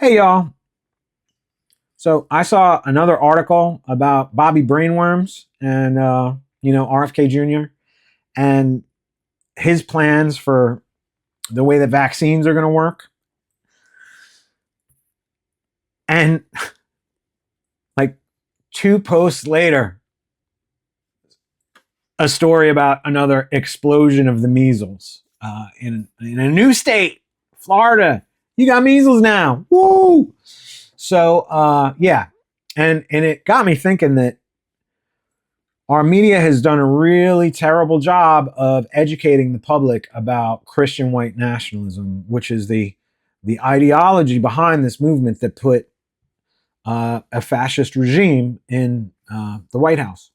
Hey y'all. So I saw another article about Bobby brainworms and RFK Jr. and his plans for the way that vaccines are going to work. And like two posts later, a story about another explosion of the measles in a new state, Florida. You got measles now. Woo! So yeah, and it got me thinking that our media has done a really terrible job of educating the public about Christian white nationalism, which is the ideology behind this movement that put a fascist regime in the White House.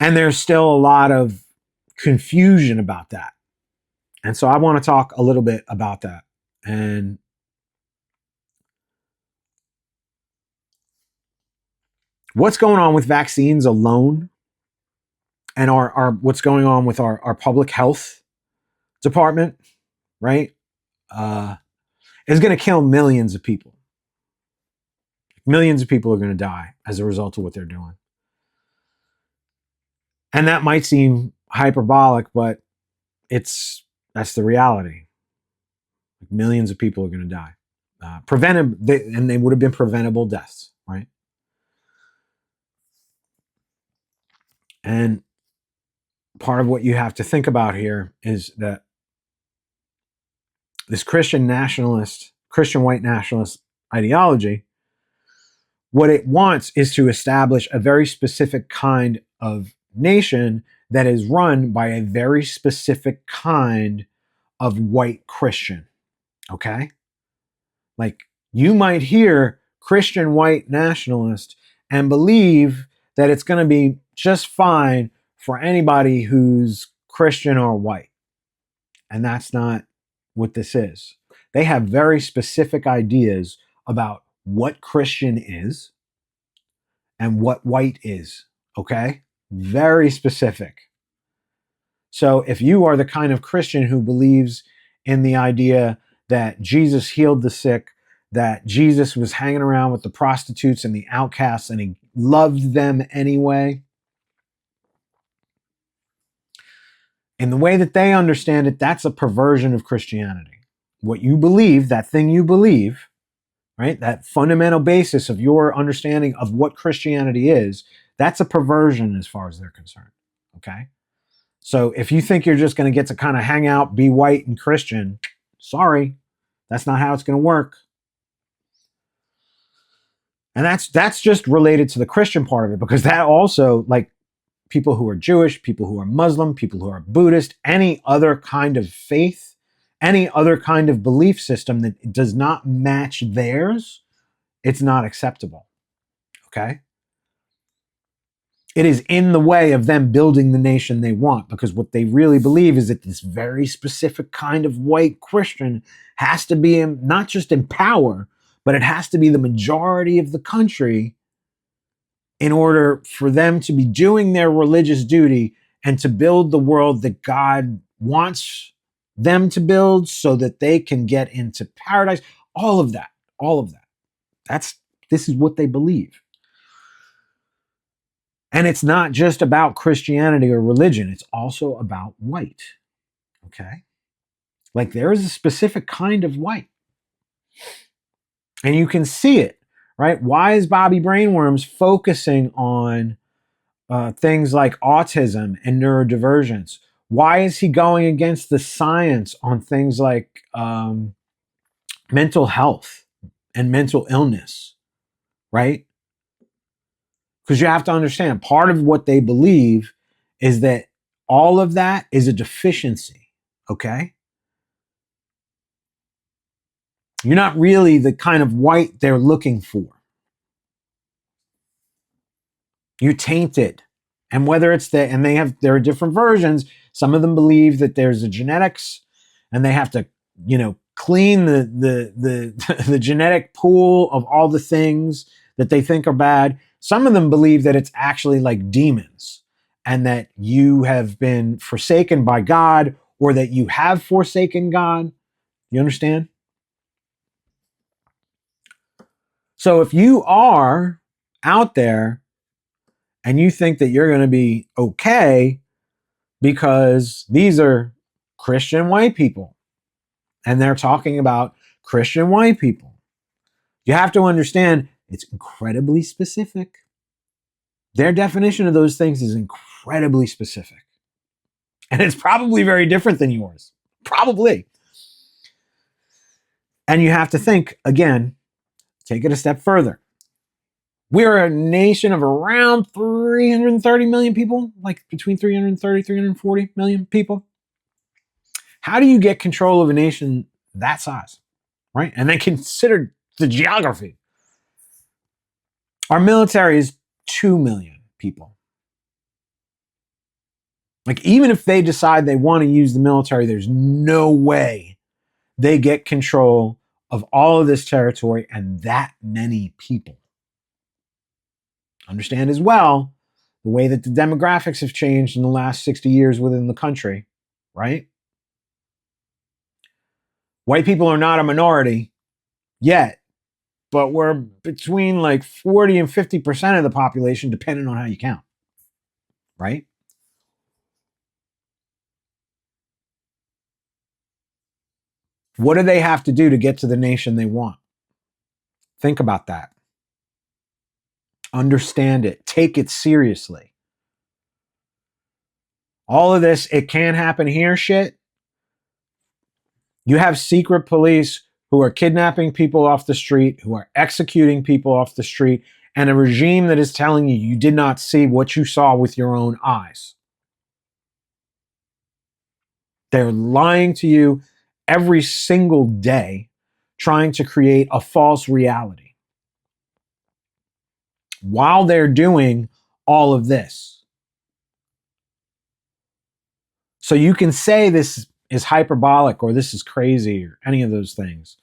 And there's still a lot of confusion about that. And so I want to talk a little bit about that. And what's going on with vaccines alone and our what's going on with our public health department, right? Is going to kill millions of people. Millions of people are going to die as a result of what they're doing. And that might seem hyperbolic, but that's the reality. Millions of people are going to die. And they would have been preventable deaths, right? And part of what you have to think about here is that this Christian white nationalist ideology, what it wants is to establish a very specific kind of nation that is run by a very specific kind of white Christian. Okay? Like you might hear Christian white nationalist and believe that it's going to be just fine for anybody who's Christian or white. And that's not what this is. They have very specific ideas about what Christian is and what white is. Okay? Very specific. So if you are the kind of Christian who believes in the idea that Jesus healed the sick, that Jesus was hanging around with the prostitutes and the outcasts and he loved them anyway, in the way that they understand it, that's a perversion of Christianity. What you believe, that thing you believe, right? That fundamental basis of your understanding of what Christianity is, that's a perversion as far as they're concerned. Okay? So if you think you're just going to get to kind of hang out, be white and Christian, sorry, that's not how it's going to work. And that's just related to the Christian part of it, because that also, like people who are Jewish, people who are Muslim, people who are Buddhist, any other kind of faith, any other kind of belief system that does not match theirs, it's not acceptable. Okay? It is in the way of them building the nation they want, because what they really believe is that this very specific kind of white Christian has to be not just in power, but it has to be the majority of the country in order for them to be doing their religious duty and to build the world that God wants them to build so that they can get into paradise. All of that, all of that. This is what they believe. And it's not just about Christianity or religion, it's also about white. Okay? Like there is a specific kind of white. And you can see it, right? Why is Bobby Brainworms focusing on things like autism and neurodivergence? Why is he going against the science on things like mental health and mental illness, right? Because you have to understand, part of what they believe is that all of that is a deficiency, okay? You're not really the kind of white they're looking for. You're tainted. And whether it's there are different versions. Some of them believe that there's a genetics and they have to, clean the genetic pool of all the things that they think are bad. Some of them believe that it's actually like demons and that you have been forsaken by God or that you have forsaken God. You understand? So if you are out there and you think that you're going to be okay because these are Christian white people and they're talking about Christian white people, you have to understand it's incredibly specific. Their definition of those things is incredibly specific. And it's probably very different than yours. Probably. And you have to think, again, take it a step further. We're a nation of around 330 million people, like between 330, 340 million people. How do you get control of a nation that size, right? And then consider the geography. Our military is 2 million people. Like, even if they decide they want to use the military, there's no way they get control of all of this territory and that many people. Understand as well the way that the demographics have changed in the last 60 years within the country, right? White people are not a minority yet, but we're between like 40 and 50% of the population, depending on how you count, right? What do they have to do to get to the nation they want? Think about that. Understand it. Take it seriously. All of this, it can happen here shit. You have secret police who are kidnapping people off the street, who are executing people off the street, and a regime that is telling you you did not see what you saw with your own eyes. They're lying to you every single day, trying to create a false reality while they're doing all of this. So you can say this is hyperbolic or this is crazy or any of those things.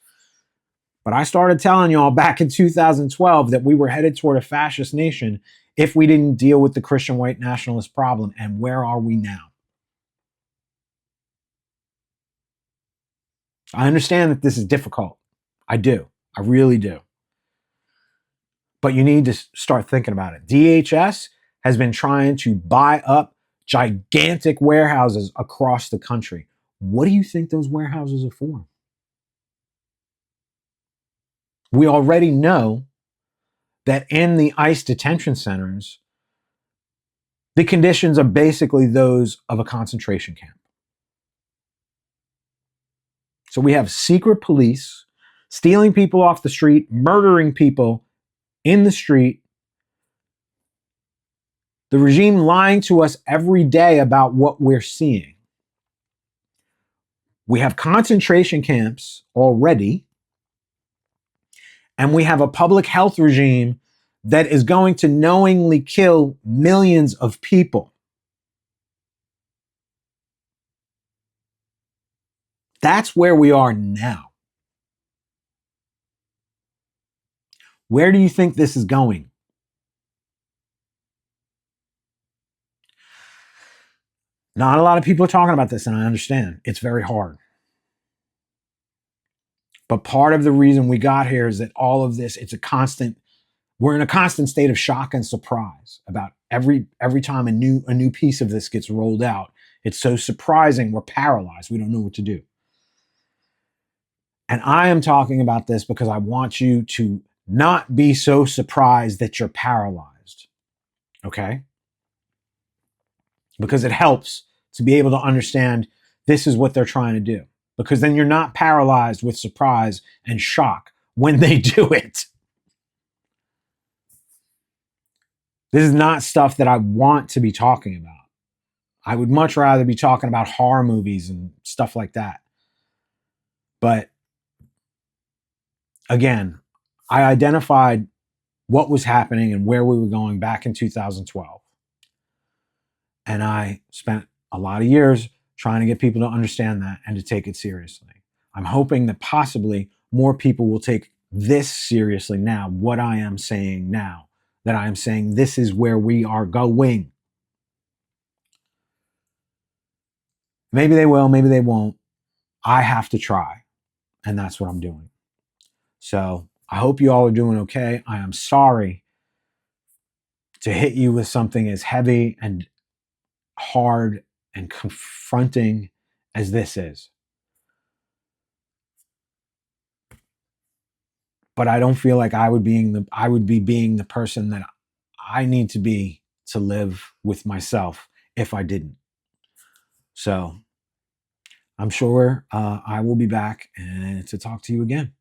But I started telling y'all back in 2012 that we were headed toward a fascist nation if we didn't deal with the Christian white nationalist problem. And where are we now? I understand that this is difficult. I do. I really do. But you need to start thinking about it. DHS has been trying to buy up gigantic warehouses across the country. What do you think those warehouses are for? We already know that in the ICE detention centers, the conditions are basically those of a concentration camp. So we have secret police stealing people off the street, murdering people in the street, the regime lying to us every day about what we're seeing. We have concentration camps already, and we have a public health regime that is going to knowingly kill millions of people. That's where we are now. Where do you think this is going? Not a lot of people are talking about this, and I understand. It's very hard. But part of the reason we got here is that all of this, we're in a constant state of shock and surprise about every time a new piece of this gets rolled out. It's so surprising, we're paralyzed. We don't know what to do. And I am talking about this because I want you to not be so surprised that you're paralyzed. Okay? Because it helps to be able to understand this is what they're trying to do. Because then you're not paralyzed with surprise and shock when they do it. This is not stuff that I want to be talking about. I would much rather be talking about horror movies and stuff like that. But again, I identified what was happening and where we were going back in 2012. And I spent a lot of years trying to get people to understand that and to take it seriously. I'm hoping that possibly more people will take this seriously now, what I am saying now, that I am saying this is where we are going. Maybe they will, maybe they won't. I have to try. And that's what I'm doing. So I hope you all are doing okay. I am sorry to hit you with something as heavy and hard and confronting as this is. But I don't feel like I would be being the person that I need to be to live with myself if I didn't. So I'm sure I will be back and to talk to you again.